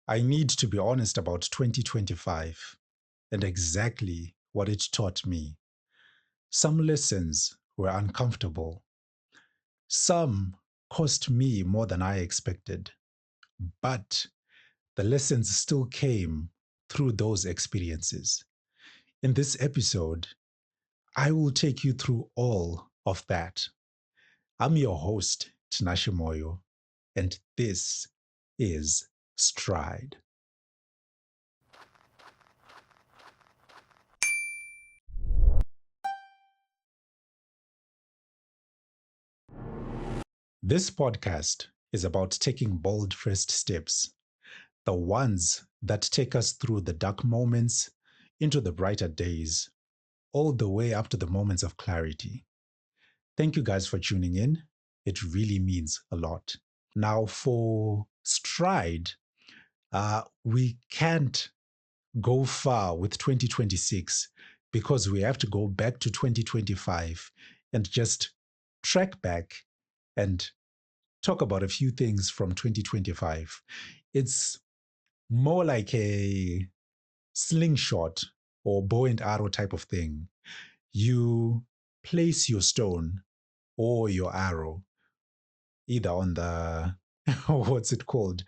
I need to be honest about 2025 and exactly what it taught me. Some lessons were uncomfortable. Some cost me more than I expected. But the lessons still came through those experiences. In this episode, I will take you through all of that. I'm your host, Tinashe Moyo, and this is Stride. This podcast is about taking bold first steps, the ones that take us through the dark moments into the brighter days, all the way up to the moments of clarity. Thank you guys for tuning in. It really means a lot. Now, for Stride, we can't go far with 2026 because we have to go back to 2025 and just track back and talk about a few things from 2025. It's more like a slingshot or bow and arrow type of thing. You place your stone or your arrow either on the what's it called,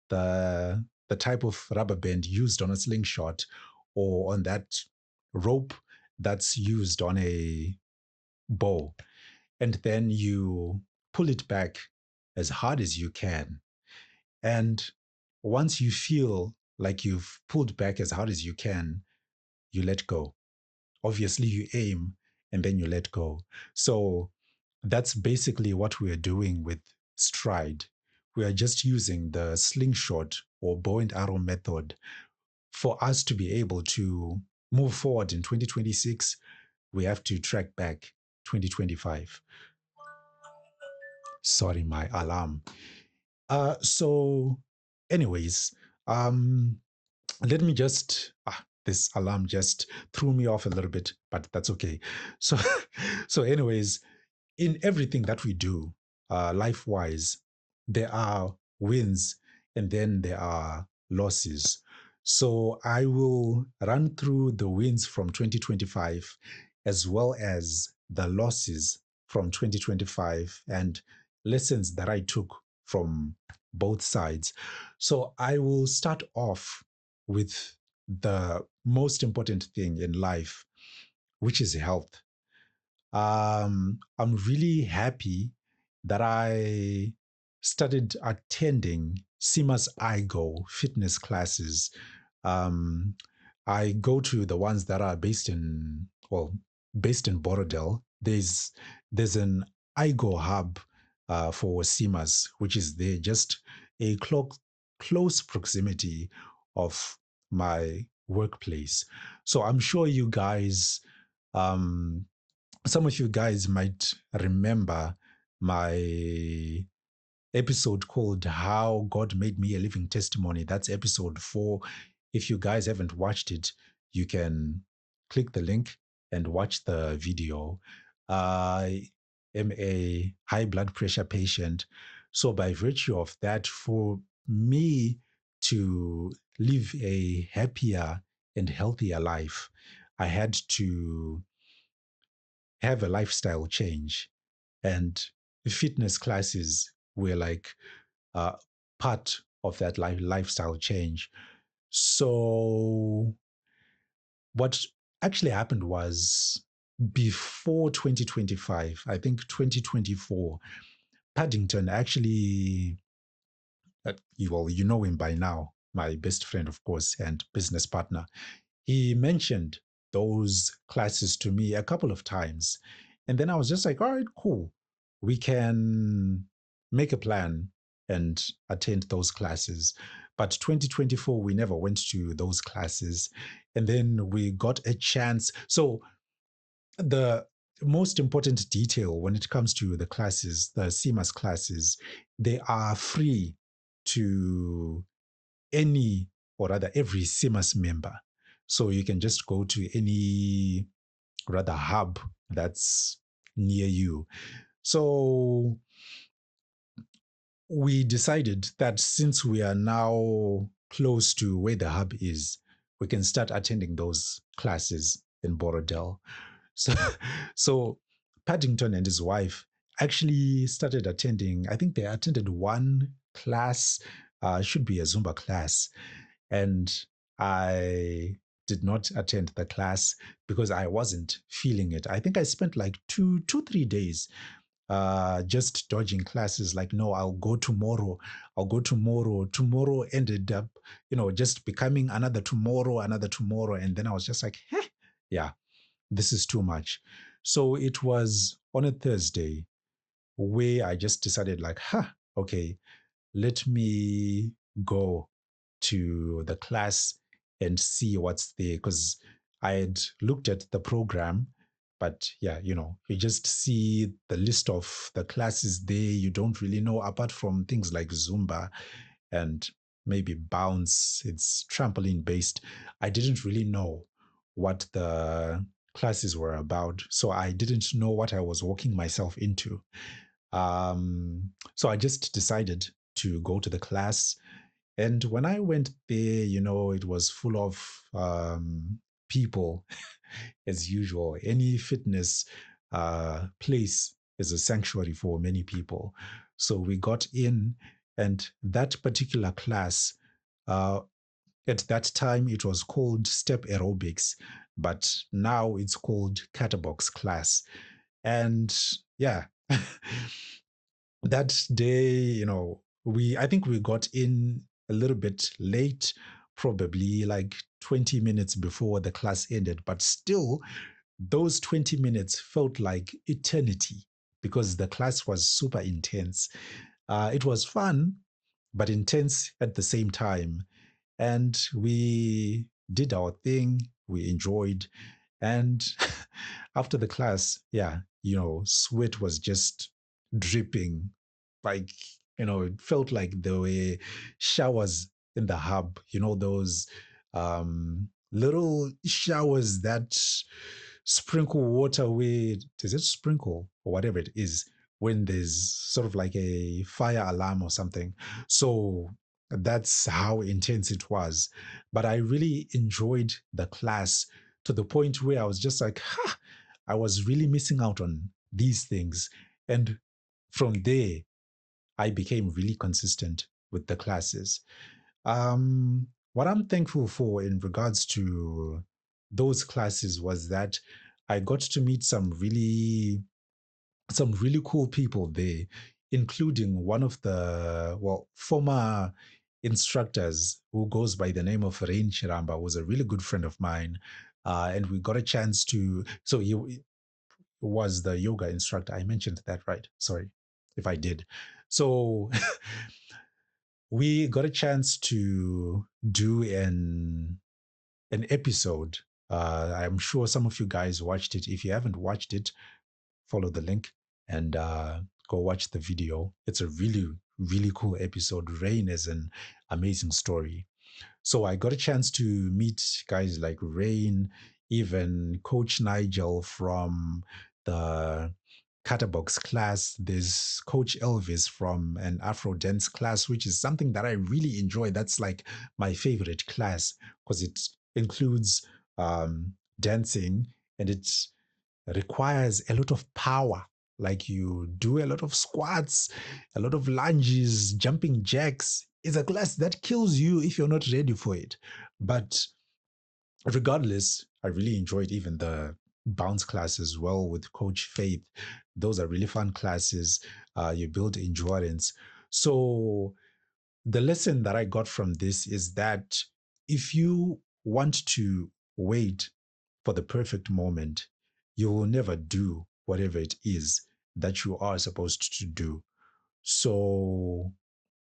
the type of rubber band used on a slingshot, or on that rope that's used on a bow, and then you pull it back as hard as you can. And once you feel like you've pulled back as hard as you can, you let go. Obviously, you aim and then you let go. So that's basically what we are doing with Stride. We are just using the slingshot or bow and arrow method for us to be able to move forward in 2026. We have to track back 2025. Sorry, my alarm. So, anyways, um, let me just this alarm just threw me off a little bit, but that's okay. So, so anyways, in everything that we do, life wise, there are wins and then there are losses. So I will run through the wins from 2025 as well as the losses from 2025 and lessons that I took from both sides. So I will start off with the most important thing in life, which is health. I'm really happy that I started attending SEMA's iGo fitness classes. Um, I go to the ones that are based in Borodale. There's an iGo hub for SEMA's, which is there just a close proximity of my workplace. So I'm sure you guys um, some of you guys might remember my episode called How God Made Me a Living Testimony. That's episode 4. If you guys haven't watched it, you can click the link and watch the video. I am a high blood pressure patient. So, by virtue of that, for me to live a happier and healthier life, I had to have a lifestyle change. And fitness classes were like uh, part of that lifestyle change. So, what actually happened was before 2025, I think 2024, Paddington actually, you know him by now, my best friend, of course, and business partner. He mentioned those classes to me a couple of times. And then I was just like, all right, cool. We can make a plan and attend those classes. But 2024, we never went to those classes. And then we got a chance. So, the most important detail when it comes to the classes, the CMAS classes, they are free to any, or rather every CMAS member. So you can just go to any rather hub that's near you. So we decided that since we are now close to where the hub is, we can start attending those classes in Borodale. So, so Paddington and his wife actually started attending. I think they attended one class, should be a Zumba class, and I did not attend the class because I wasn't feeling it. I think I spent like 3 days just dodging classes. Like, no, I'll go tomorrow. I'll go tomorrow. Tomorrow ended up, just becoming another tomorrow. And then I was just like, yeah, this is too much. So it was on a Thursday where I just decided, like, okay, let me go to the class and see what's there. Because I had looked at the program, but yeah, you just see the list of the classes there. You don't really know, apart from things like Zumba and maybe bounce, it's trampoline based. I didn't really know what the classes were about. So I didn't know what I was walking myself into. So I just decided to go to the class. And when I went there, it was full of people as usual. Any fitness place is a sanctuary for many people. So we got in, and that particular class, uh, at that time, it was called Step Aerobics, but now it's called Catterbox class. And yeah, that day, I think we got in a little bit late, probably like 20 minutes before the class ended, but still, those 20 minutes felt like eternity because the class was super intense. It was fun, but intense at the same time. And we did our thing, we enjoyed. And after the class, yeah, sweat was just dripping. Like, it felt like there were showers in the hub, those little showers that sprinkle water with, is it sprinkle or whatever it is, when there's sort of like a fire alarm or something. So that's how intense it was. But I really enjoyed the class to the point where I was just like, I was really missing out on these things. And from there, I became really consistent with the classes. What I'm thankful for in regards to those classes was that I got to meet some really cool people there, including one of the former instructors who goes by the name of Rain Chiramba, was a really good friend of mine. And we got a chance to, so he was the yoga instructor. I mentioned that, right? Sorry if I did. So we got a chance to do an episode. I'm sure some of you guys watched it. If you haven't watched it, follow the link and go watch the video. It's a really, really cool episode. Rain is an amazing story. So I got a chance to meet guys like Rain, even Coach Nigel from the Catterbox class. There's Coach Elvis from an Afro dance class, which is something that I really enjoy. That's like my favorite class because it includes dancing, and it requires a lot of power. Like, you do a lot of squats, a lot of lunges, jumping jacks. It's a class that kills you if you're not ready for it. But regardless, I really enjoyed even the bounce class as well with Coach Faith. Those are really fun classes. You build endurance. So the lesson that I got from this is that if you want to wait for the perfect moment, you will never do whatever it is that you are supposed to do. So,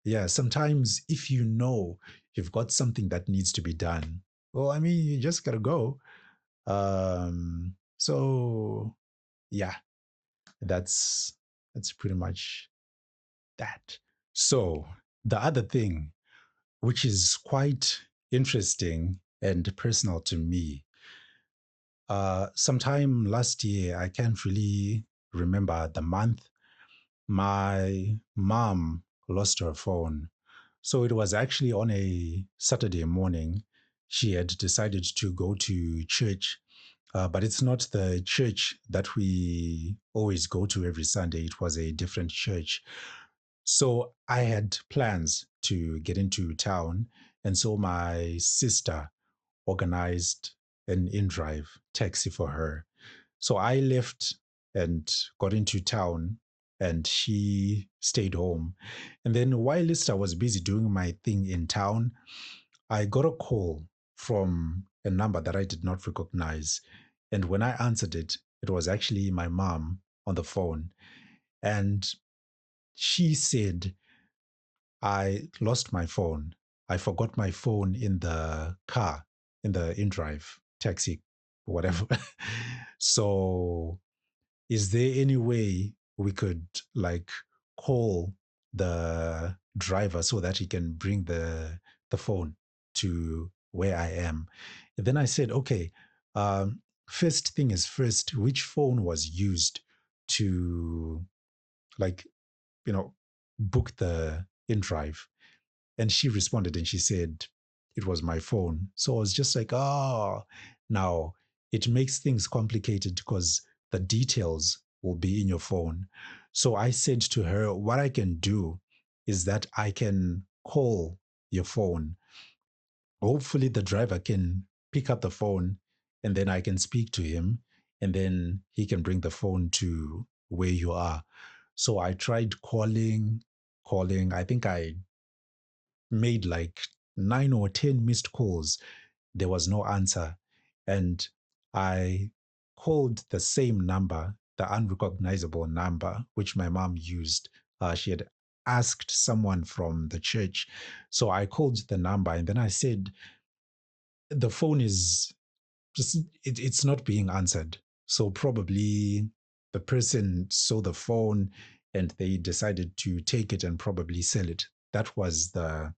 yeah, sometimes if you know you've got something that needs to be done, well, I mean, you just gotta go. So yeah, that's pretty much that. So the other thing, which is quite interesting and personal to me, sometime last year, I can't really remember the month, my mom lost her phone. So it was actually on a Saturday morning. She had decided to go to church, but it's not the church that we always go to every Sunday. It was a different church. So I had plans to get into town. And so my sister organized an in drive taxi for her. So I left and got into town, and she stayed home. And then whilst I was busy doing my thing in town, I got a call from a number that I did not recognize. And when I answered it, it was actually my mom on the phone. And she said, I lost my phone. I forgot my phone in the car, in the in drive taxi, whatever. So is there any way we could like call the driver so that he can bring the phone to where I am? And then I said, okay, um, first thing is first, which phone was used to like, book the in drive? And she responded and she said, it was my phone. So I was just like, oh, now it makes things complicated because the details will be in your phone. So I said to her, what I can do is that I can call your phone. Hopefully, the driver can pick up the phone and then I can speak to him and then he can bring the phone to where you are. So I tried calling. I think I made like 9 or 10 missed calls. There was no answer. And I called the same number, the unrecognizable number, which my mom used. She had asked someone from the church. So I called the number and then I said, the phone is just, it's not being answered. So probably the person saw the phone and they decided to take it and probably sell it. That was the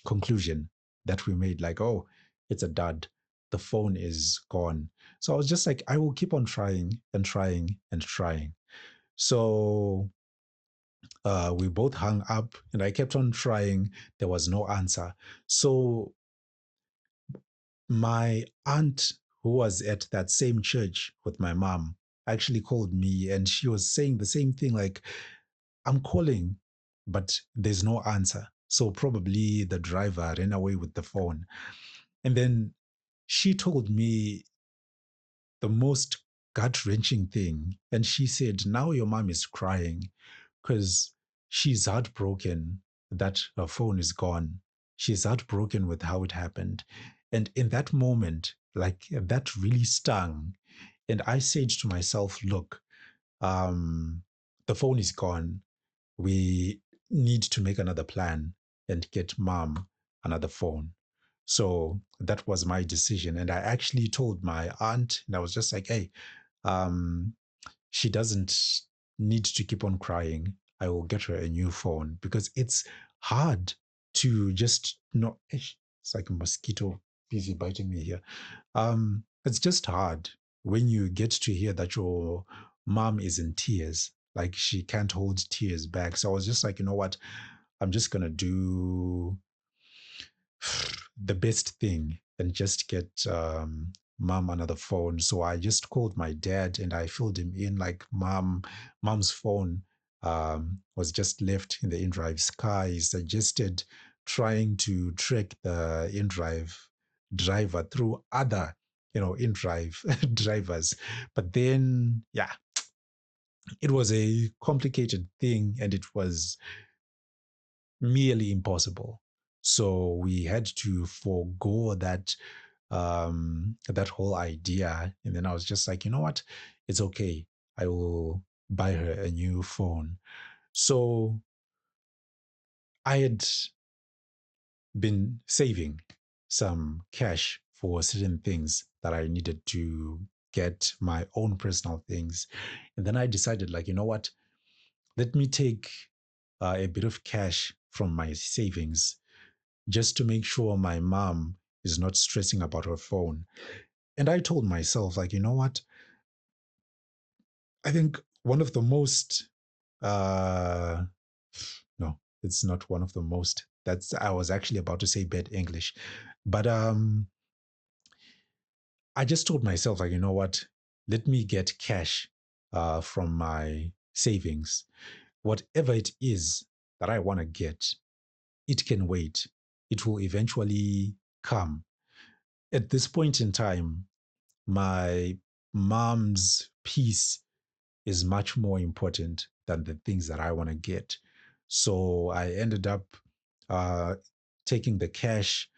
conclusion that we made, like, oh, it's a dud. The phone is gone. So I was just like, I will keep on trying and trying and trying. So we both hung up and I kept on trying. There was no answer. So my aunt, who was at that same church with my mom, actually called me and she was saying the same thing, like, I'm calling, but there's no answer. So probably the driver ran away with the phone. And then she told me the most gut wrenching thing. And she said, now your mom is crying because she's heartbroken that her phone is gone. She's heartbroken with how it happened. And in that moment, like that really stung. And I said to myself, look, um, the phone is gone. We need to make another plan and get mom another phone. So that was my decision. And I actually told my aunt, and I was just like, hey, um, she doesn't need to keep on crying. I will get her a new phone because it's hard to just not. It's like a mosquito busy biting me here. It's just hard when you get to hear that your mom is in tears, like she can't hold tears back. So I was just like, you know what? I'm just gonna do the best thing and just get mom another phone. So I just called my dad and I filled him in, like, mom's phone was just left in the InDrive's car. He suggested trying to track the InDrive driver through other, InDrive drivers. But then, yeah, it was a complicated thing and it was merely impossible. So we had to forego that whole idea. And then I was just like, you know what? It's okay. I will buy her a new phone. So I had been saving some cash for certain things that I needed to get my own personal things. And then I decided, like, you know what? Let me take a bit of cash from my savings just to make sure my mom is not stressing about her phone. And I told myself, like, you know what? I think one of the most, uh, no, it's not one of the most. That's I was actually about to say bad English, but I just told myself, like, you know what? Let me get cash from my savings. Whatever it is that I want to get, it can wait. It will eventually come. At this point in time, my mom's peace is much more important than the things that I want to get. So I ended up uh, taking the cash,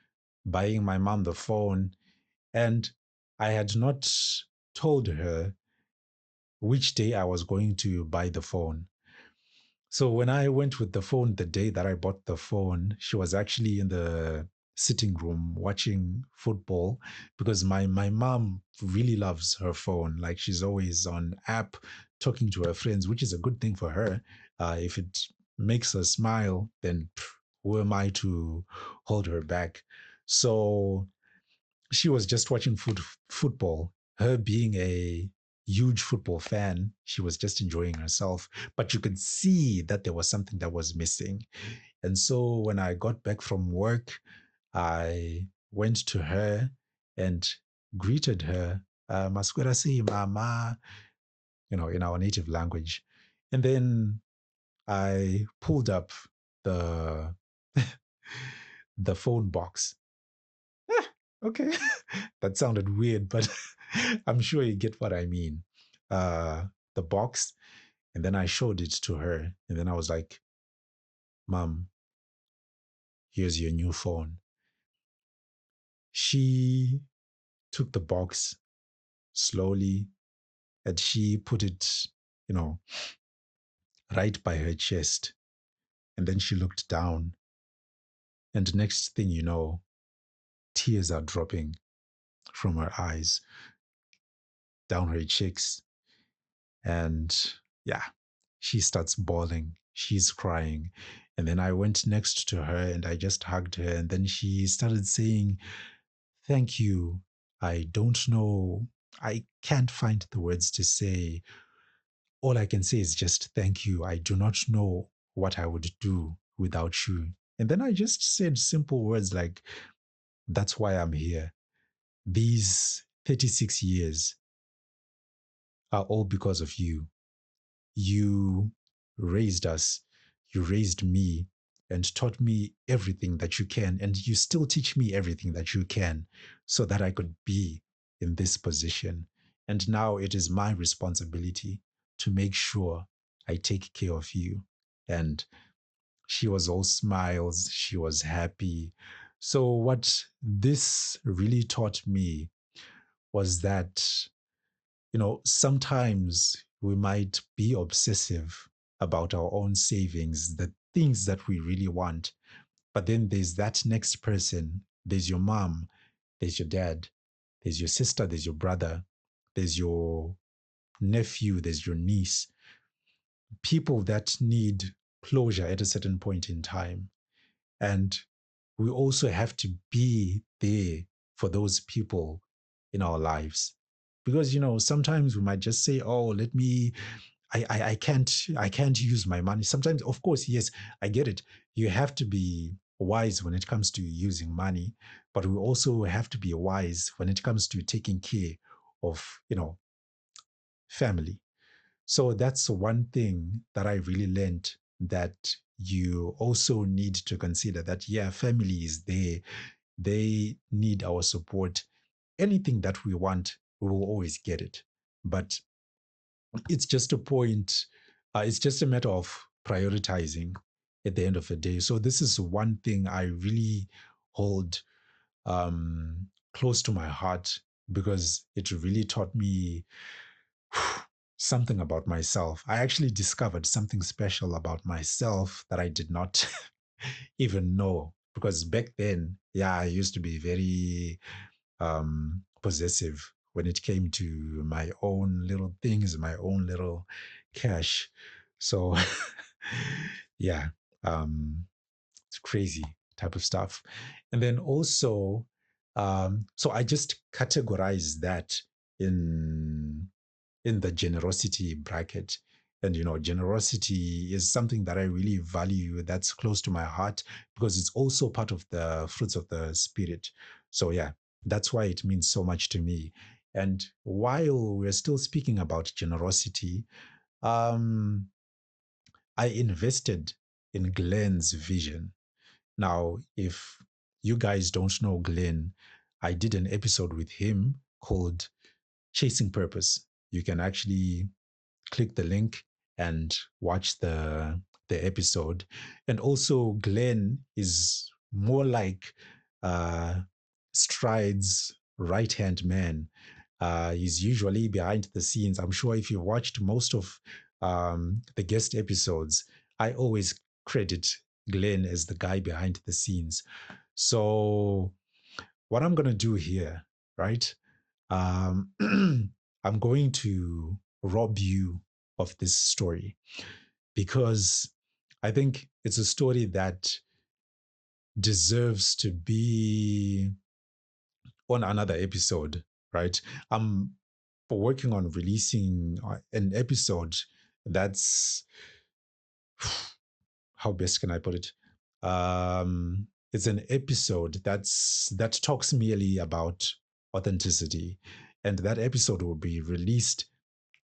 buying my mom the phone, and I had not told her which day I was going to buy the phone. So when I went with the phone the day that I bought the phone, she was actually in the sitting room watching football because my mom really loves her phone. Like she's always on app talking to her friends, which is a good thing for her. If it makes her smile, then who am I to hold her back? So she was just watching football. Her being a huge football fan, she was just enjoying herself. But you could see that there was something that was missing. And so when I got back from work, I went to her and greeted her, Masquerasi Mama, in our native language. And then I pulled up the the phone box. Okay. That sounded weird, but I'm sure you get what I mean. Uh, the box, and then I showed it to her, and then I was like, "Mom, here's your new phone." She took the box slowly, and she put it, you know, right by her chest, and then she looked down, and next thing you know, tears are dropping from her eyes down her cheeks, and yeah, she starts bawling. She's crying. And then I went next to her and I just hugged her. And then she started saying, "Thank you. I don't know. I can't find the words to say. All I can say is just thank you. I do not know what I would do without you." And then I just said simple words like, "That's why I'm here. These 36 years are all because of you. You raised us, you raised me, and taught me everything that you can. And you still teach me everything that you can so that I could be in this position. And now it is my responsibility to make sure I take care of you." And she was all smiles, she was happy. So, what this really taught me was that sometimes we might be obsessive about our own savings, the things that we really want. But then there's that next person. There's your mom, there's your dad, there's your sister, there's your brother, there's your nephew, there's your niece, people that need closure at a certain point in time. And we also have to be there for those people in our lives. Because, sometimes we might just say, "Oh, let me, I can't use my money." Sometimes, of course, yes, I get it. You have to be wise when it comes to using money, but we also have to be wise when it comes to taking care of, family. So that's one thing that I really learned, that you also need to consider that, yeah, family is there. They need our support. Anything that we want, we will always get it. But it's just a point, it's just a matter of prioritizing at the end of the day. So this is one thing I really hold close to my heart because it really taught me something about myself. I actually discovered something special about myself that I did not even know. Because back then, yeah, I used to be very possessive when it came to my own little things, my own little cash. So, yeah, it's crazy type of stuff. And then also, so I just categorize that in in the generosity bracket. And, generosity is something that I really value, that's close to my heart, because it's also part of the fruits of the Spirit. So, yeah, that's why it means so much to me. And while we're still speaking about generosity, um, I invested in Glenn's vision. Now, if you guys don't know Glenn, I did an episode with him called Chasing Purpose. You can actually click the link and watch the episode. And also, Glenn is more like uh, Stride's right hand man. He's usually behind the scenes. I'm sure if you watched most of the guest episodes, I always credit Glenn as the guy behind the scenes. So, what I'm going to do here, right? Um, I'm going to rob you of this story because I think it's a story that deserves to be on another episode, right? I'm working on releasing an episode that's, how best can I put it? It's an episode that talks merely about authenticity, and that episode will be released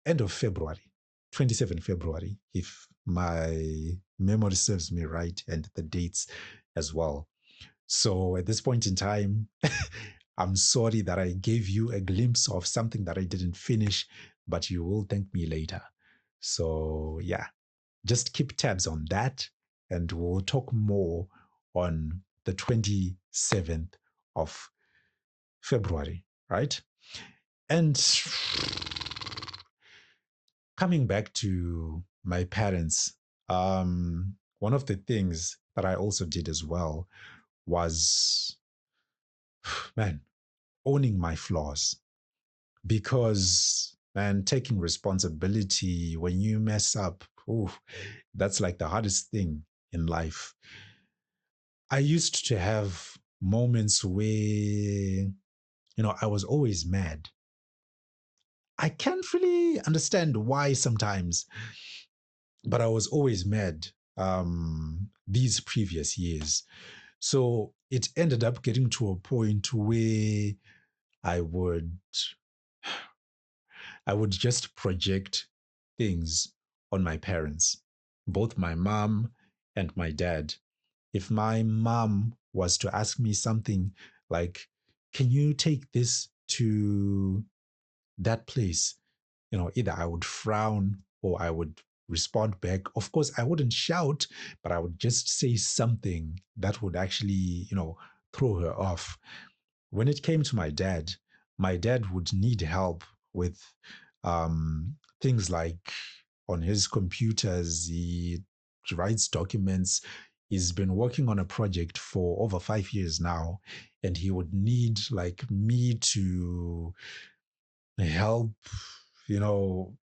end of February, 27 February, if my memory serves me right, and the dates as well. So at this point in time, I'm sorry that I gave you a glimpse of something that I didn't finish, but you will thank me later. So yeah, just keep tabs on that, and we'll talk more on the 27th of February, right? And coming back to my parents, one of the things that I also did as well was, man, owning my flaws. Because, man, taking responsibility when you mess up, ooh, that's like the hardest thing in life. I used to have moments where, I was always mad. I can't really understand why sometimes, but I was always mad these previous years. So it ended up getting to a point where I would I would just project things on my parents, both my mom and my dad. If my mom was to ask me something like, can you take this to that place? Either I would frown or I would respond back. Of course, I wouldn't shout, but I would just say something that would actually, throw her off. When it came to my dad would need help with things like on his computers, he writes documents. He's been working on a project for over 5 years now, and he would need like me to help,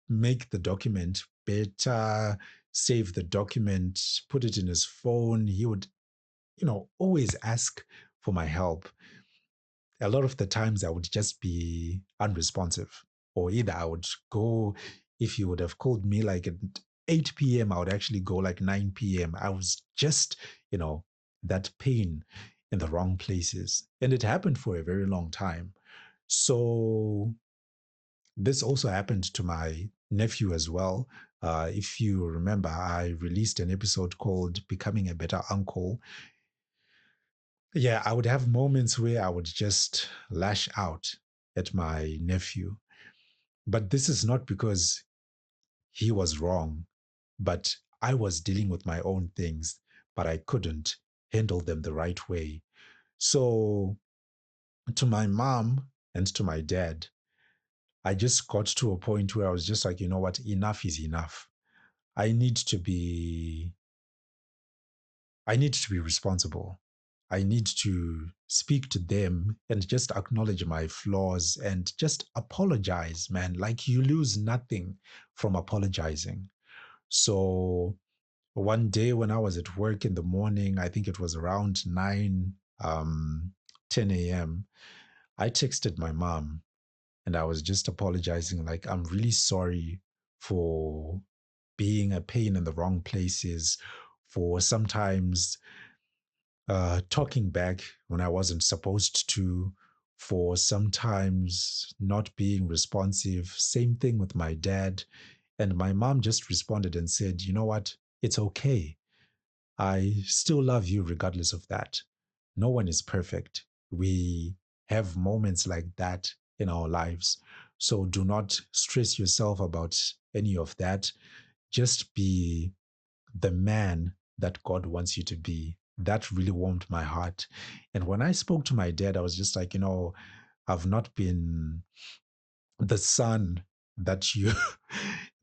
make the document better, save the document, put it in his phone. He would, always ask for my help. A lot of the times I would just be unresponsive, or either I would go, if you would have called me like at 8 p.m., I would actually go like 9 p.m. I was just, that pain in the wrong places. And it happened for a very long time. So this also happened to my nephew as well. If you remember, I released an episode called Becoming a Better Uncle. Yeah, I would have moments where I would just lash out at my nephew. But this is not because he was wrong, but I was dealing with my own things, but I couldn't handle them the right way. So, to my mom and to my dad, I just got to a point where I was just like, you know what, enough is enough. I need to be I need to be responsible. I need to speak to them and just acknowledge my flaws and just apologize, man. Like you lose nothing from apologizing. So one day when I was at work in the morning, I think it was around 9, 10 a.m., I texted my mom and I was just apologizing, like, I'm really sorry for being a pain in the wrong places, for sometimes talking back when I wasn't supposed to, for sometimes not being responsive. Same thing with my dad. And my mom just responded and said, you know what? It's okay. I still love you regardless of that. No one is perfect. We have moments like that in our lives. So do not stress yourself about any of that. Just be the man that God wants you to be. That really warmed my heart. And when I spoke to my dad, I was just like, I've not been the son that you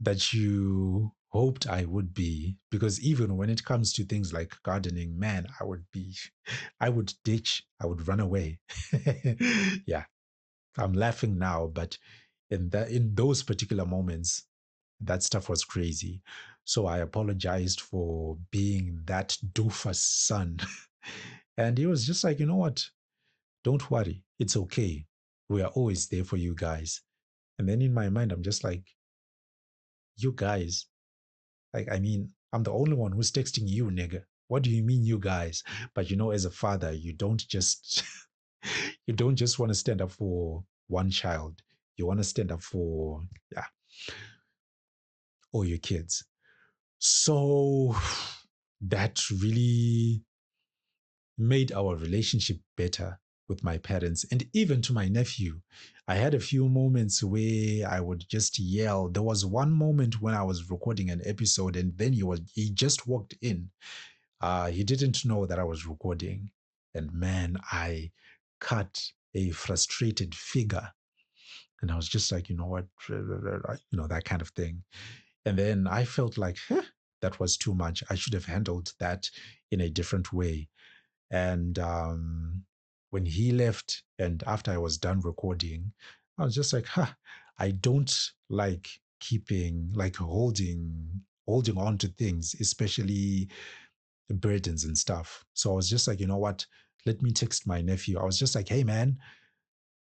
that you hoped I would be, because even when it comes to things like gardening, man, I would ditch, I would run away. Yeah, I'm laughing now, but in those particular moments, that stuff was crazy. So I apologized for being that doofus son. And he was just like, you know what? Don't worry. It's okay. We are always there for you guys. And then in my mind, I'm just like, you guys, like, I mean, I'm the only one who's texting you, nigga. What do you mean, you guys? But as a father, you don't just you don't just want to stand up for one child. You want to stand up for, yeah, all your kids. So that really made our relationship better with my parents and even to my nephew. I had a few moments where I would just yell. There was one moment when I was recording an episode and then he just walked in. He didn't know that I was recording. And man, I cut a frustrated figure. And I was just like, you know what, that kind of thing. And then I felt like, that was too much. I should have handled that in a different way. And when he left, and after I was done recording, I was just like, I don't like holding on to things, especially burdens and stuff. So I was just like, you know what? Let me text my nephew. I was just like, hey, man,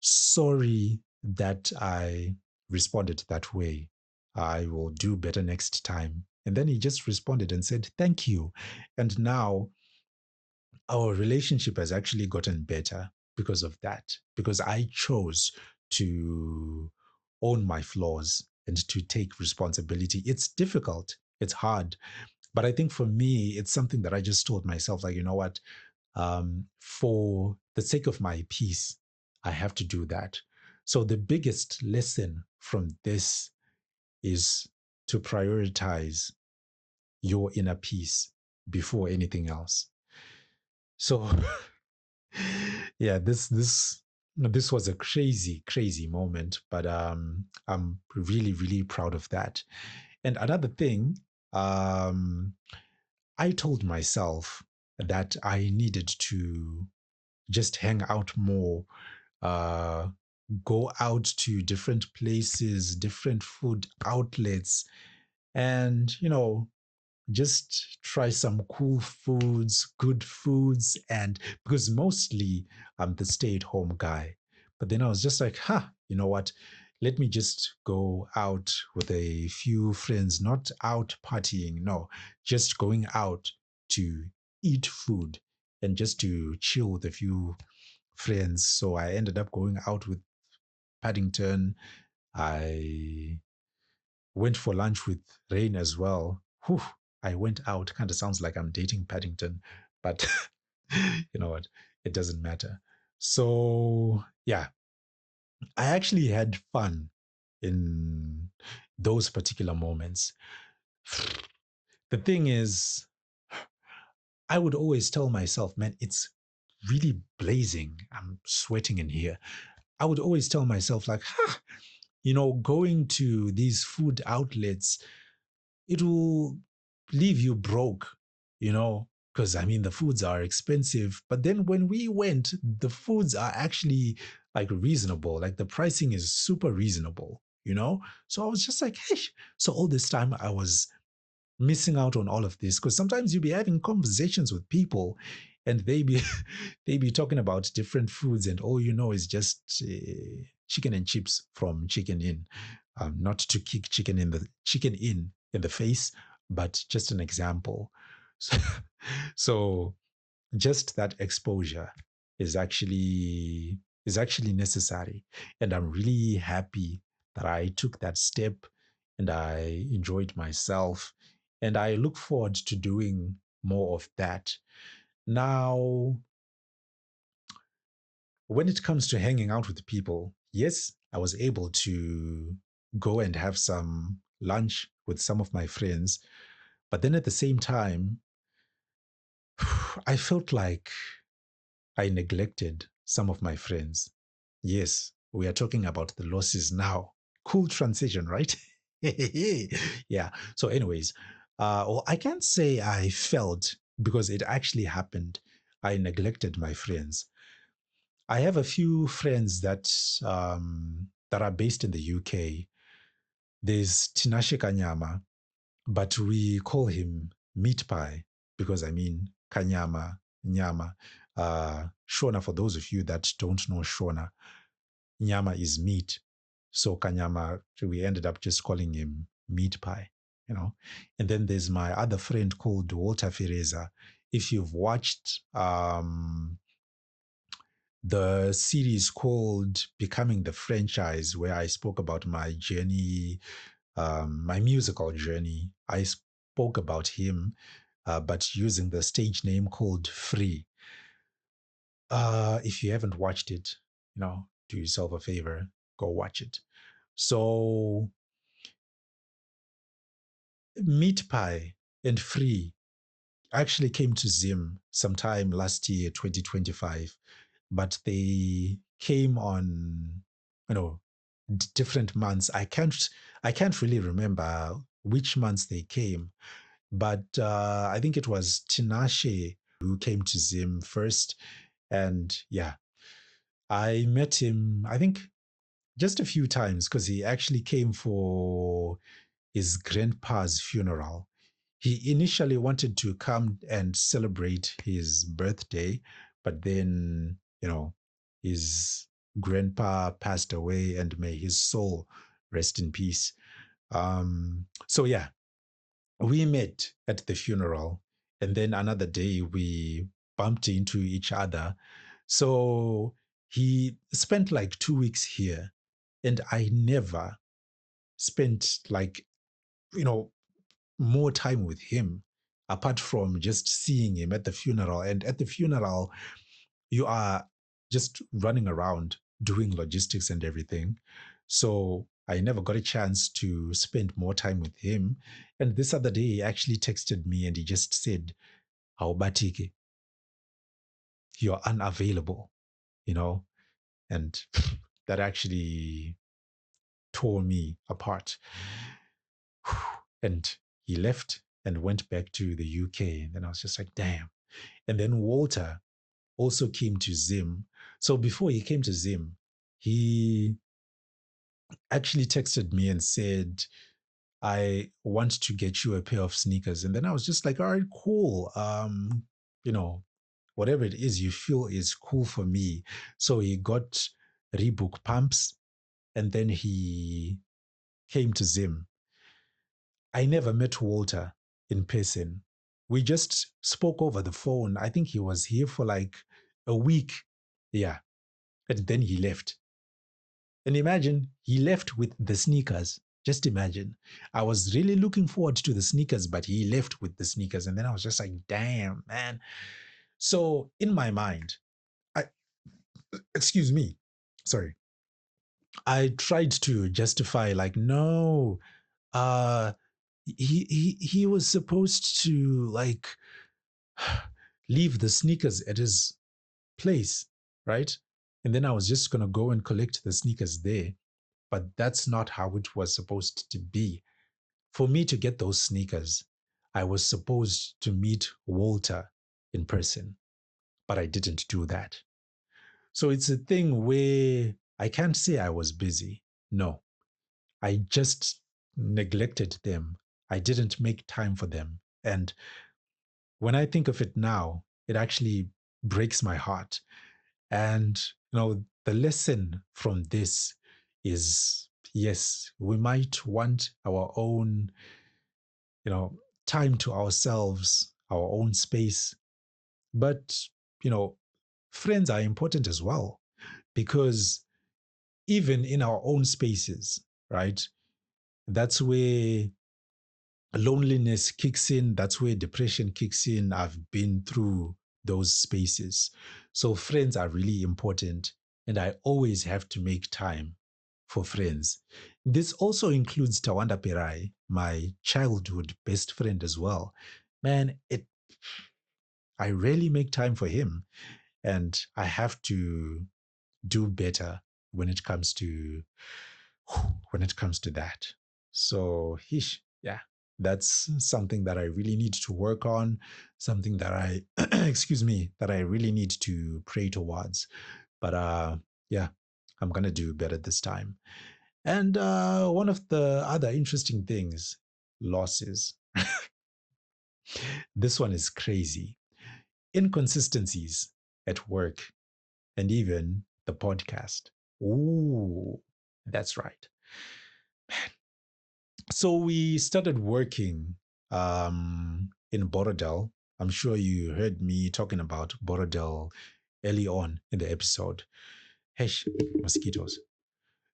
sorry that I responded that way. I will do better next time. And then he just responded and said, thank you. And now our relationship has actually gotten better because of that, because I chose to own my flaws and to take responsibility. It's difficult, it's hard. But I think for me, it's something that I just told myself, like, you know what? For the sake of my peace, I have to do that. So the biggest lesson from this is to prioritize your inner peace before anything else. So yeah, this was a crazy moment, but I'm really proud of that. And another thing, um I told myself that I needed to just hang out more, uh go out to different places, different food outlets, and just try some cool foods, good foods, and because mostly I'm the stay-at-home guy. But then I was just like, you know what? Let me just go out with a few friends, not out partying, no, just going out to eat food and just to chill with a few friends. So I ended up going out with Paddington. I went for lunch with Rain as well. Whew, I went out. Kind of sounds like I'm dating Paddington, but you know what? It doesn't matter. So, yeah, I actually had fun in those particular moments. The thing is, I would always tell myself, man, it's really blazing. I'm sweating in here. I would always tell myself, like, going to these food outlets, it will leave you broke, because I mean, the foods are expensive. But then when we went, the foods are actually like reasonable, like the pricing is super reasonable. So I was just like, hey, so all this time I was missing out on all of this, because sometimes you'll be having conversations with people and they be they be talking about different foods, and all you know is just chicken and chips from Chicken Inn. Not to kick chicken in in the face, but just an example. So, so just that exposure is actually is actually necessary, and I'm really happy that I took that step and I enjoyed myself, and I look forward to doing more of that. Now, when it comes to hanging out with people, yes, I was able to go and have some lunch with some of my friends, but then at the same time, I felt like I neglected some of my friends. Yes, we are talking about the losses now. Cool transition, right? Yeah. So, anyways, well, I can't say I felt because it actually happened. I neglected my friends. I have a few friends that are based in the UK. There's Tinashe Kanyama, but we call him Meat Pie because I mean Kanyama, Nyama. Shona, for those of you that don't know Shona, Nyama is meat. So Kanyama, we ended up just calling him Meat Pie, you know. And then there's my other friend called Walter Fereza. If you've watched the series called Becoming the Franchise, where I spoke about my journey, my musical journey. I spoke about him, but using the stage name called Free. If you haven't watched it, do yourself a favor, go watch it. So, Meat Pie and Free actually came to Zim sometime last year, 2025, but they came on, you know, different months. I can't really remember which months they came, but I think it was Tinashe who came to Zim first. And yeah, I met him, I think, just a few times because he actually came for his grandpa's funeral. He initially wanted to come and celebrate his birthday, but then, his grandpa passed away, and may his soul rest in peace. So, yeah, we met at the funeral, and then another day we bumped into each other. So he spent like 2 weeks here, and I never spent like, you know, more time with him apart from just seeing him at the funeral. And at the funeral, you are just running around doing logistics and everything. So I never got a chance to spend more time with him. And this other day, he actually texted me and he just said, "How batike, you're unavailable," you know? And that actually tore me apart. And he left and went back to the UK. And then I was just like, damn. And then Walter also came to Zim. So before he came to Zim, he actually texted me and said, "I want to get you a pair of sneakers." And then I was just like, all right, cool. You know, whatever it is you feel is cool for me. So he got Reebok pumps, and then he came to Zim. I never met Walter in person. We just spoke over the phone. I think he was here for like a week. Yeah. And then he left. And imagine he left with the sneakers. Just imagine. I was really looking forward to the sneakers, but he left with the sneakers. And then I was just like, damn, man. So in my mind, I, excuse me, sorry, I tried to justify, like, no, uh, he was supposed to like leave the sneakers at his place, right? And then I was just gonna go and collect the sneakers there. But that's not how it was supposed to be. For me to get those sneakers, I was supposed to meet Walter in person, but I didn't do that. So it's a thing where I can't say I was busy. No, I just neglected them. I didn't make time for them. And when I think of it now, it actually breaks my heart. And, the lesson from this is, yes, we might want our own you know, time to ourselves, our own space. But, you know, friends are important as well because even in our own spaces, right? That's where loneliness kicks in. That's where depression kicks in. I've been through those spaces. So friends are really important. And I always have to make time for friends. This also includes Tawanda Perai, my childhood best friend as well. Man, I rarely make time for him. And I have to do better when it comes to that. So, yeah, that's something that I really need to work on, something that I, excuse me, that I really need to pray towards. But yeah, I'm gonna do better this time. And one of the other interesting things, losses. This one is crazy. Inconsistencies at work and even the podcast. Ooh, that's right. So we started working in Borodale. I'm sure you heard me talking about Borodale early on in the episode. Hey, mosquitoes.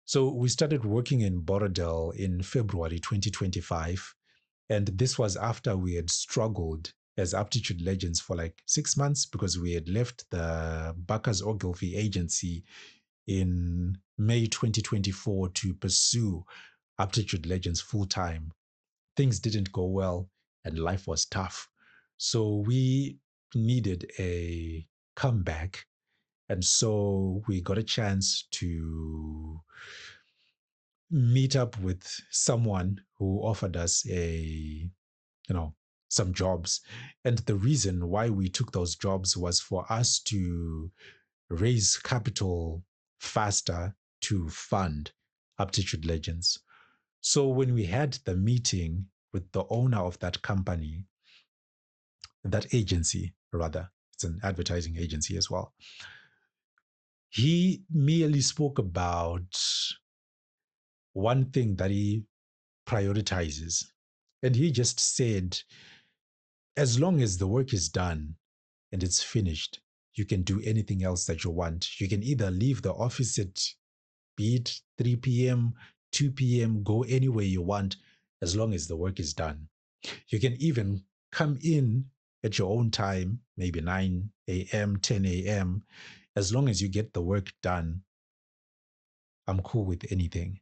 So we started working in Borodale in February 2025. And this was after we had struggled as Aptitude Legends for like 6 months because we had left the Bacchus Ogilvy agency in May 2024 to pursue Aptitude Legends full time. Things didn't go well and life was tough. So we needed a comeback. And so we got a chance to meet up with someone who offered us some jobs. And the reason why we took those jobs was for us to raise capital faster to fund Aptitude Legends. So when we had the meeting with the owner of that company, that agency, rather, it's an advertising agency as well, he merely spoke about one thing that he prioritizes. And he just said, as long as the work is done and it's finished, you can do anything else that you want. You can either leave the office at be it 3 p.m., 2 p.m., go anywhere you want as long as the work is done. You can even come in at your own time, maybe 9 a.m., 10 a.m. As long as you get the work done, I'm cool with anything.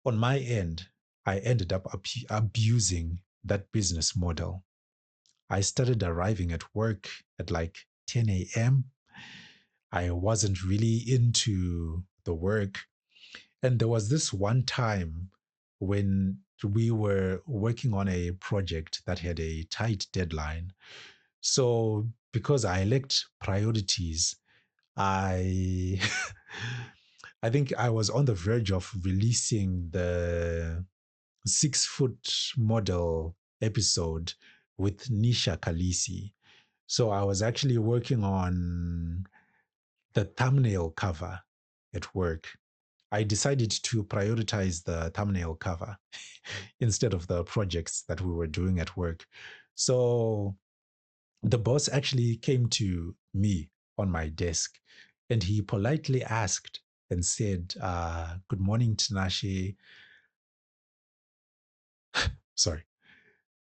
On my end, I ended up abusing that business model. I started arriving at work at like 10 a.m. I wasn't really into the work. And there was this one time when we were working on a project that had a tight deadline. So, because I elect priorities, I I think I was on the verge of releasing the 6 foot model episode with Nisha Kalisi. So I was actually working on the thumbnail cover at work. I decided to prioritize the thumbnail cover instead of the projects that we were doing at work. So the boss actually came to me on my desk and he politely asked and said, good morning, Tinashe. Sorry.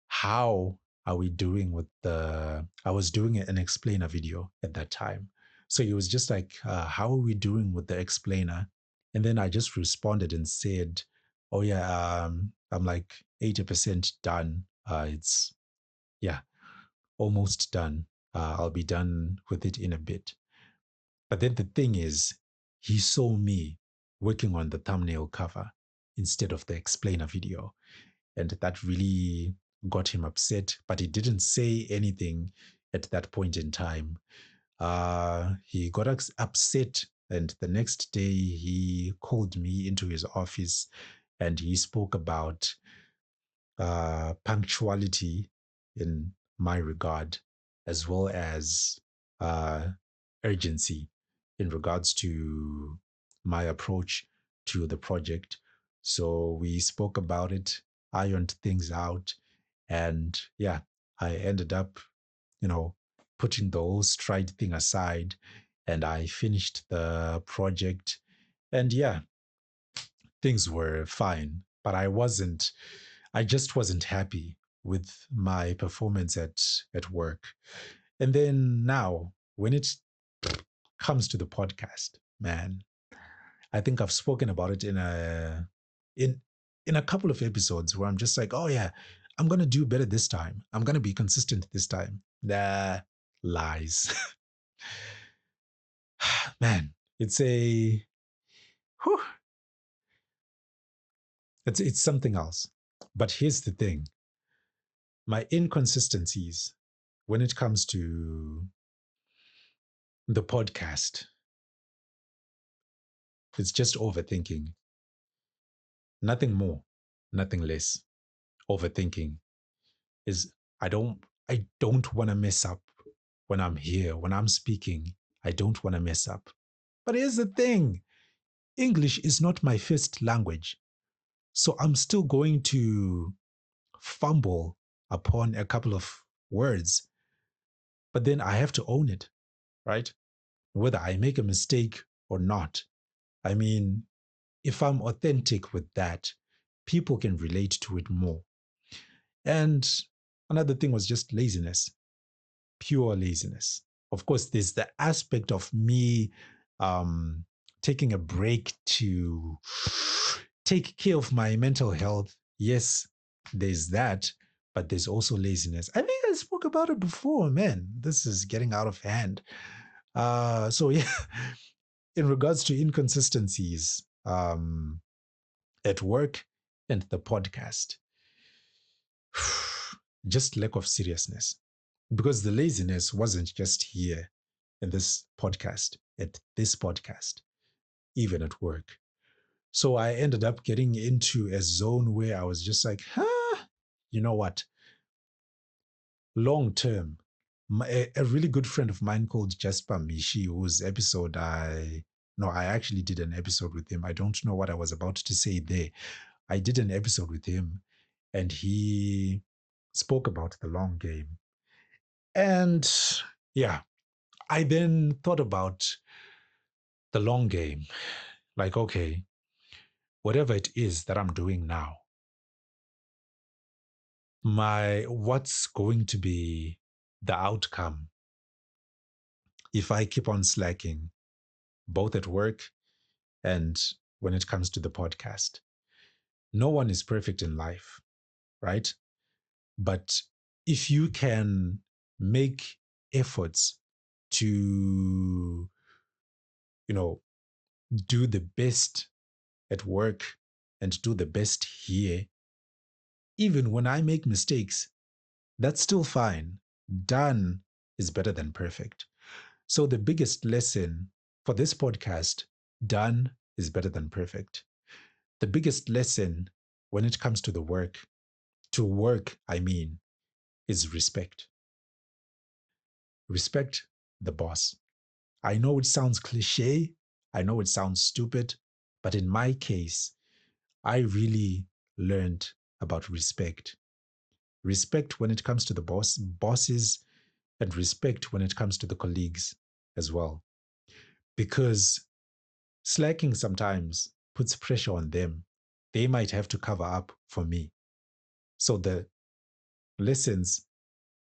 How are we doing with I was doing an explainer video at that time. So he was just like, how are we doing with the explainer? And then I just responded and said, oh yeah, I'm like 80% done. It's, yeah, almost done. I'll be done with it in a bit. But then the thing is, he saw me working on the thumbnail cover instead of the explainer video. And that really got him upset, but he didn't say anything at that point in time. He got upset, and the next day he called me into his office and he spoke about punctuality in my regard, as well as uh, urgency in regards to my approach to the project. So we spoke about it, ironed things out, And yeah, I ended up, you know, putting the whole stride thing aside and I finished the project. And yeah, things were fine, but I just wasn't happy with my performance at work. And then now, when it comes to the podcast, man, I think I've spoken about it in in a couple of episodes where I'm just like, oh yeah, I'm gonna do better this time. I'm gonna be consistent this time. Nah, lies. Man, it's a whew, it's something else. But here's the thing: my inconsistencies when it comes to the podcast, it's just overthinking. Nothing more, nothing less. Overthinking is I don't want to mess up when I'm here, when I'm speaking. I don't want to mess up. But here's the thing: English is not my first language. So I'm still going to fumble upon a couple of words, but then I have to own it, right? Whether I make a mistake or not. I mean, if I'm authentic with that, people can relate to it more. And another thing was just laziness, pure laziness. Of course, there's the aspect of me um, taking a break to take care of my mental health. Yes, there's that, but there's also laziness. I think I spoke about it before, man. This is getting out of hand. So yeah, in regards to inconsistencies at work and the podcast, just lack of seriousness. Because the laziness wasn't just here in this podcast, at this podcast, even at work. So I ended up getting into a zone where I was just like, you know what? Long term, a really good friend of mine called Jasper Mishi, whose episode no, I actually did an episode with him. I don't know what I was about to say there. I did an episode with him and he spoke about the long game. And yeah, I then thought about the long game. Like, okay, whatever it is that I'm doing now, what's going to be the outcome if I keep on slacking, both at work and when it comes to the podcast? No one is perfect in life, right? But if you can make efforts to, you know, do the best at work and do the best here, even when I make mistakes, that's still fine. Done is better than perfect. So, the biggest lesson for this podcast: done is better than perfect. The biggest lesson when it comes to to work, I mean, is respect. Respect the boss. I know it sounds cliche. I know it sounds stupid. But in my case, I really learned about respect. Respect when it comes to the bosses, and respect when it comes to the colleagues as well. Because slacking sometimes puts pressure on them. They might have to cover up for me. So the lessons: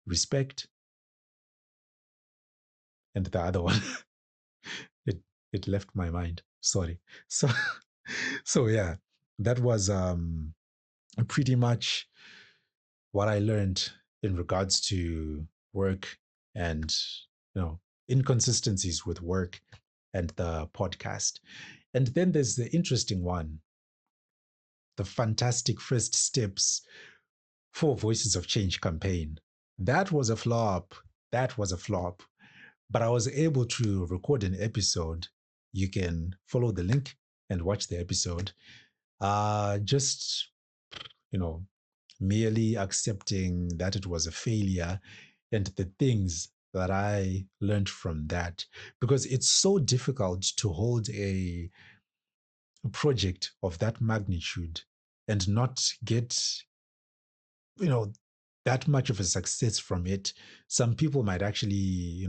respect, and the other one, it it left my mind. Sorry. So so yeah, that was pretty much what I learned in regards to work and, inconsistencies with work and the podcast. And then there's the interesting one: the fantastic first steps for Voices of Change campaign. That was a flop. That was a flop. But I was able to record an episode. You can follow the link and watch the episode. Just, you know, merely accepting that it was a failure and the things that I learned from that. Because it's so difficult to hold a project of that magnitude and not get, you know, that much of a success from it. Some people might actually,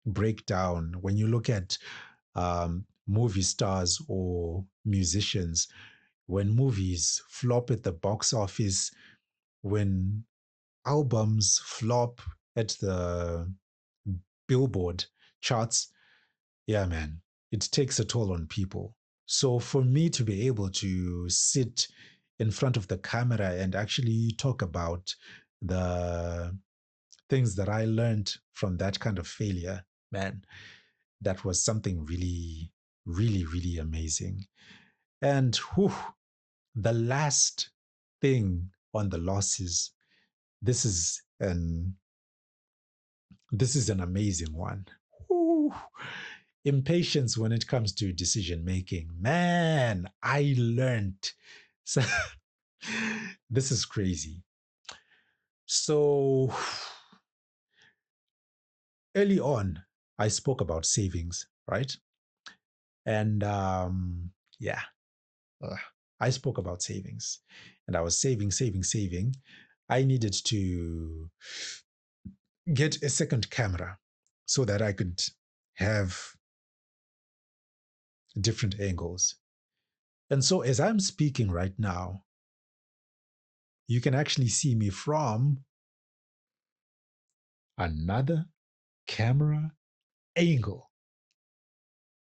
break down when you look at movie stars or musicians. When movies flop at the box office, when albums flop at the Billboard charts, yeah, man, it takes a toll on people. So for me to be able to sit in front of the camera and actually talk about the things that I learned from that kind of failure, man, that was something really, really, really amazing. And whew, the last thing on the losses, this is an this is an amazing one. Whew. Impatience when it comes to decision making. Man, I learned. So, this is crazy. So early on, I spoke about savings, right? And yeah, uh, I spoke about savings, and I was saving, saving, saving. I needed to get a second camera so that I could have different angles. And so, as I'm speaking right now, you can actually see me from another camera angle.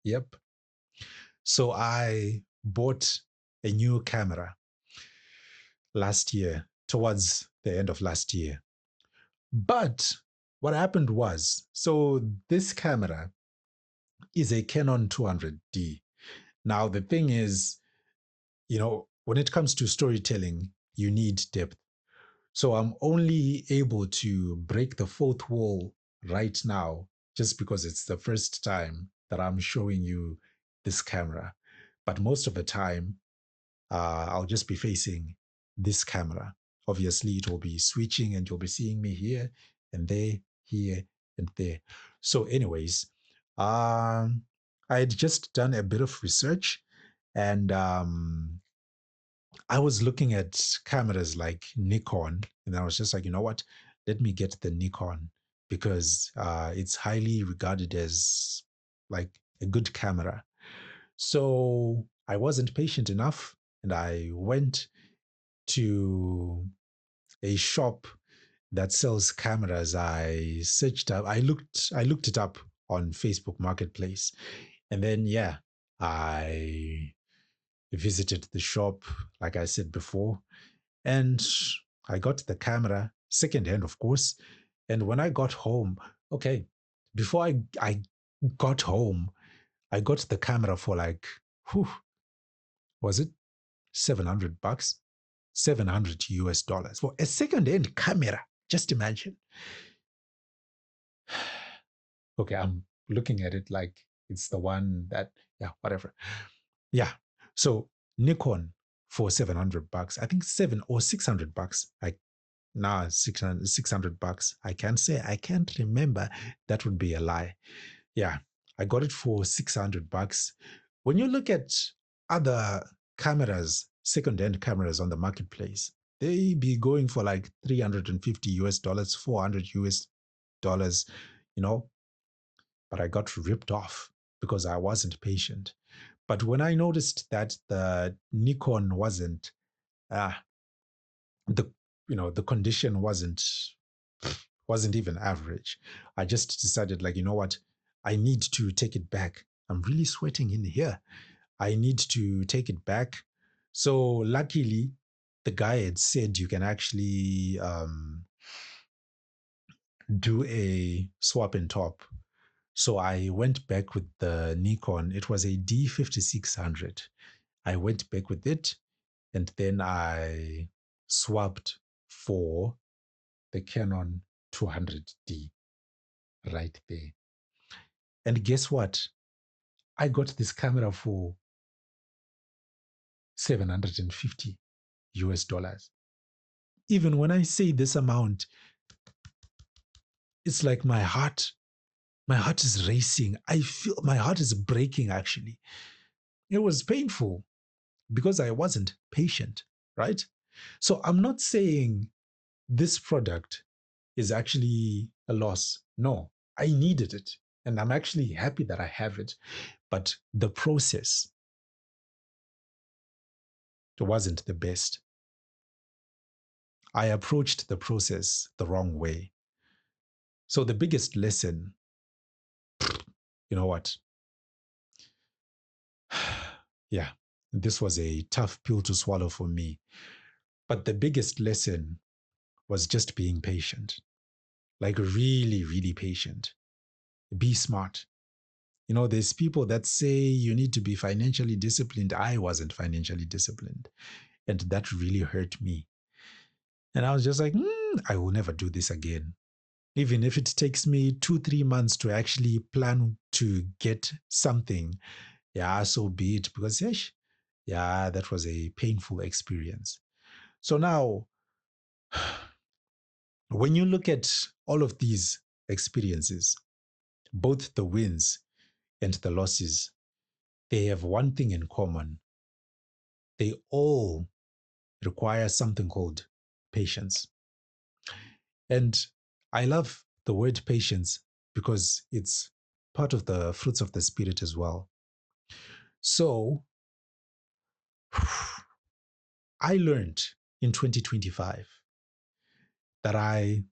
Yep. So, I bought a new camera last year, towards the end of last year. But what happened was, so this camera is a Canon 200D. Now, the thing is, when it comes to storytelling, you need depth. So I'm only able to break the fourth wall right now just because it's the first time that I'm showing you this camera. But most of the time, I'll just be facing this camera. Obviously, it will be switching and you'll be seeing me here and there, here and there. So, anyways, I had just done a bit of research and I was looking at cameras like Nikon, and I was just like, you know what? Let me get the Nikon because it's highly regarded as like a good camera. So I wasn't patient enough, and I went to a shop that sells cameras. I searched up, I looked it up on Facebook Marketplace, and then yeah, I visited the shop, like I said before, and I got the camera secondhand, of course. And when I got home, okay, before I got home, I got the camera for like, whew, was it $700? 700 US dollars for a second-hand camera. Just imagine. Okay, I'm looking at it like it's the one that, yeah, whatever. Yeah. So Nikon for $700. I think $700 or $600. Nah, 600 bucks. I can't say, I can't remember. That would be a lie. Yeah, I got it for 600 bucks. When you look at other cameras, second-hand cameras on the marketplace, they be going for like 350 US dollars, 400 US dollars, you know, but I got ripped off because I wasn't patient. But when I noticed that the Nikon uh, the the condition wasn't even average. I just decided, like, you know what, I need to take it back. I'm really sweating in here. I need to take it back. So luckily, the guy had said you can actually do a swap and top. So I went back with the Nikon. It was a D5600. I went back with it, and then I swapped for the Canon 200D right there. And guess what? I got this camera for 750 US dollars. Even when I say this amount, it's like my heart is racing. I feel my heart is breaking actually. It was painful because I wasn't patient, right? So I'm not saying this product is actually a loss. No, I needed it. And I'm actually happy that I have it. But the process wasn't the best. I approached the process the wrong way. So the biggest lesson, you know what? Yeah, this was a tough pill to swallow for me. But the biggest lesson was just being patient, like really, really patient. Be smart. There's people that say you need to be financially disciplined. I wasn't financially disciplined. And that really hurt me. And I was just like, I will never do this again. Even if it takes me 2, 3 months to actually plan to get something, yeah, so be it. Because, yeah, that was a painful experience. So now, when you look at all of these experiences, both the wins and the losses, they have one thing in common. They all require something called patience. And I love the word patience because it's part of the fruits of the spirit as well. So I learned in 2025 that I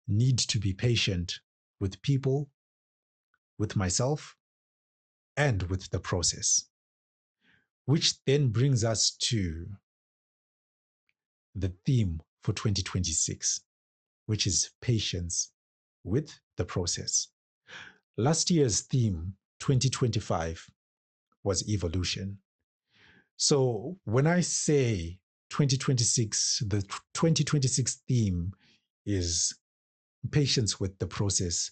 need to be patient with people, with myself, and with the process, which then brings us to the theme for 2026, which is patience with the process. Last year's theme, 2025, was evolution. So when I say 2026, the 2026 theme is patience with the process,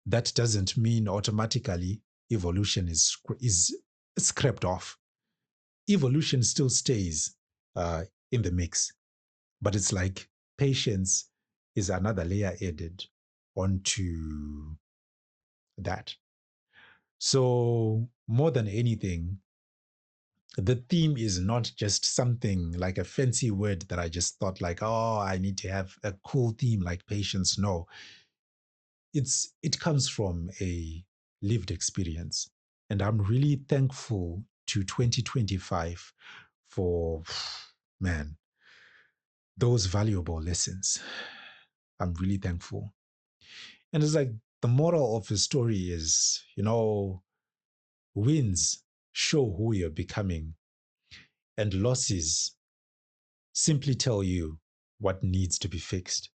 that doesn't mean automatically evolution is scrapped off. Evolution still stays in the mix, but it's like patience is another layer added onto that. So more than anything, the theme is not just something like a fancy word that I just thought like, oh, I need to have a cool theme like patience. No, it comes from a lived experience. And I'm really thankful to 2025 for, man, those valuable lessons. I'm really thankful. And it's like the moral of the story is, wins show who you're becoming, and losses simply tell you what needs to be fixed.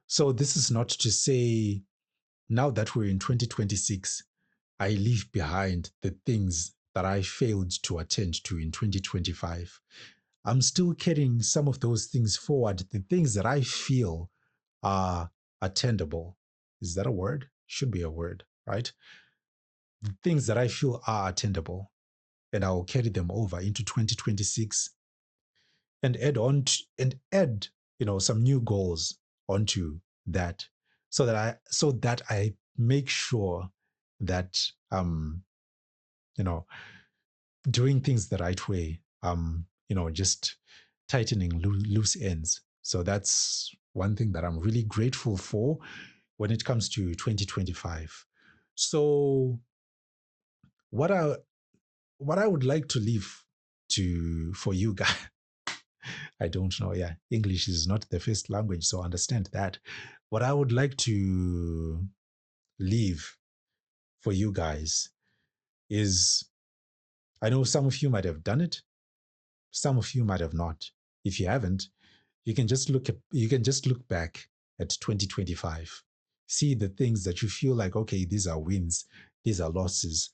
So, this is not to say now that we're in 2026, I leave behind the things that I failed to attend to in 2025. I'm still carrying some of those things forward, the things that I feel are attainable. Is that a word? Should be a word, right? The things that I feel are attainable, and I will carry them over into 2026 and add some new goals onto that, so that I make sure that you know doing things the right way, just tightening loose ends. So that's one thing that I'm really grateful for when it comes to 2025. So what I what I would like to leave to for you guys, I don't know. Yeah, English is not the first language, so understand that. What I would like to leave for you guys is, I know some of you might have done it, some of you might have not. If you haven't, you can just look back at 2025. See the things that you feel like, okay, these are wins, these are losses.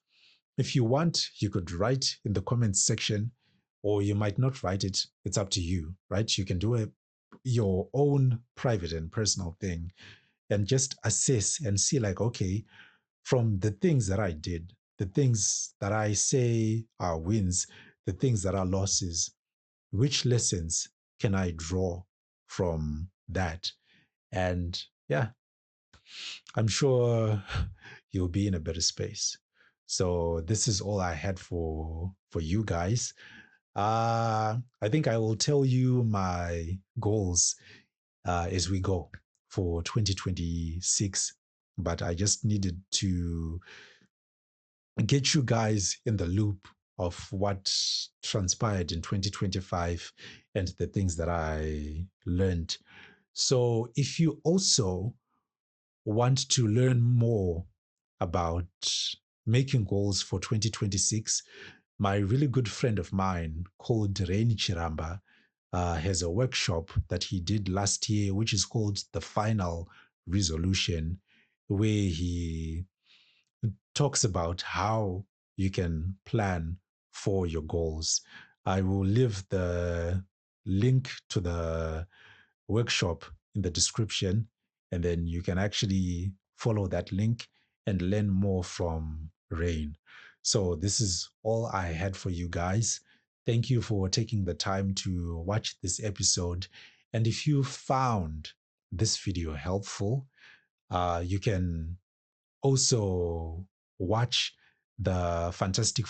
If you want, you could write in the comments section, or you might not write it. It's up to you, right? You can do your own private and personal thing and just assess and see, like, okay, from the things that I did, the things that I say are wins, the things that are losses, which lessons can I draw from that? And yeah, I'm sure you'll be in a better space. So this is all I had for you guys. I think I will tell you my goals as we go for 2026. But I just needed to get you guys in the loop of what transpired in 2025 and the things that I learned. So if you also want to learn more about making goals for 2026, my really good friend of mine called Rain Chiramba has a workshop that he did last year, which is called The Final Resolution, where he talks about how you can plan for your goals. I will leave the link to the workshop in the description, and then you can actually follow that link and learn more from Rain. So, this is all I had for you guys. Thank you for taking the time to watch this episode. And if you found this video helpful, you can also watch the Fantastic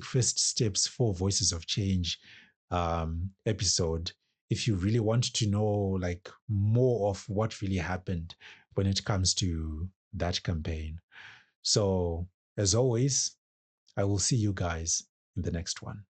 First Steps for Voices of Change episode if you really want to know like more of what really happened when it comes to that campaign. So, as always, I will see you guys in the next one.